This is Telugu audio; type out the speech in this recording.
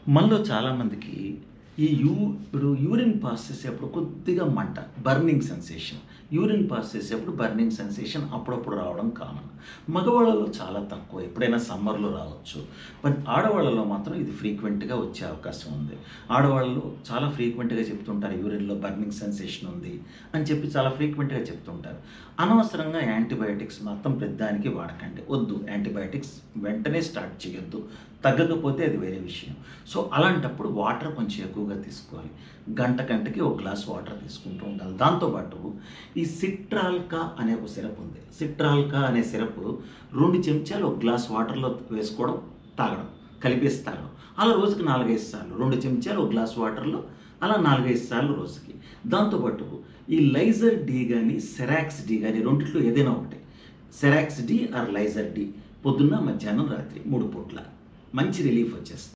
మనలో చాలామందికి ఈ ఇప్పుడు యూరిన్ పాస్ చేసేప్పుడు కొద్దిగా మంట, బర్నింగ్ సెన్సేషన్. యూరిన్ పాస్ చేసేప్పుడు బర్నింగ్ సెన్సేషన్ అప్పుడప్పుడు రావడం కామన్. మగవాళ్ళలో చాలా తక్కువ, ఎప్పుడైనా సమ్మర్‌లో రావచ్చు. బట్ ఆడవాళ్ళలో మాత్రం ఇది ఫ్రీక్వెంట్‌గా వచ్చే అవకాశం ఉంది. ఆడవాళ్ళు చాలా ఫ్రీక్వెంట్‌గా చెప్తుంటారు యూరిన్‌లో బర్నింగ్ సెన్సేషన్ ఉంది అని చెప్పి చాలా ఫ్రీక్వెంట్‌గా చెప్తుంటారు. అనవసరంగా యాంటీబయాటిక్స్ మాత్రం ప్రతిదానికి వాడకండి. వద్దు, యాంటీబయాటిక్స్ వెంటనే స్టార్ట్ చేయొద్దు. తగ్గకపోతే అది వేరే విషయం. సో అలాంటప్పుడు వాటర్ కొంచెం ఎక్కువగా తీసుకోవాలి. గంటకి ఒక గ్లాస్ వాటర్ తీసుకుంటూ ఉండాలి. దాంతోపాటు ఈ సిట్రాల్కా అనే ఒక సిరప్ ఉంది. సిట్రాల్కా అనే సిరప్ 2 చెంచాలు ఒక గ్లాస్ వాటర్‌లో వేసుకోవడం, తాగడం, కలిపేసి తాగడం. అలా రోజుకి 4, 5 సార్లు 2 చెంచాలు ఒక గ్లాస్ వాటర్‌లో అలా 4, 5 సార్లు రోజుకి. దాంతోపాటు ఈ లైజర్ డి గాని, సెరాక్స్ డి గాని రెండిట్లో ఏదైనా ఒకటి. Xerox D R laser D పొద్దున్న, మధ్యాహ్నం, రాత్రి 3 పూట్ల మంచి రిలీఫ్ వచ్చేస్తుంది.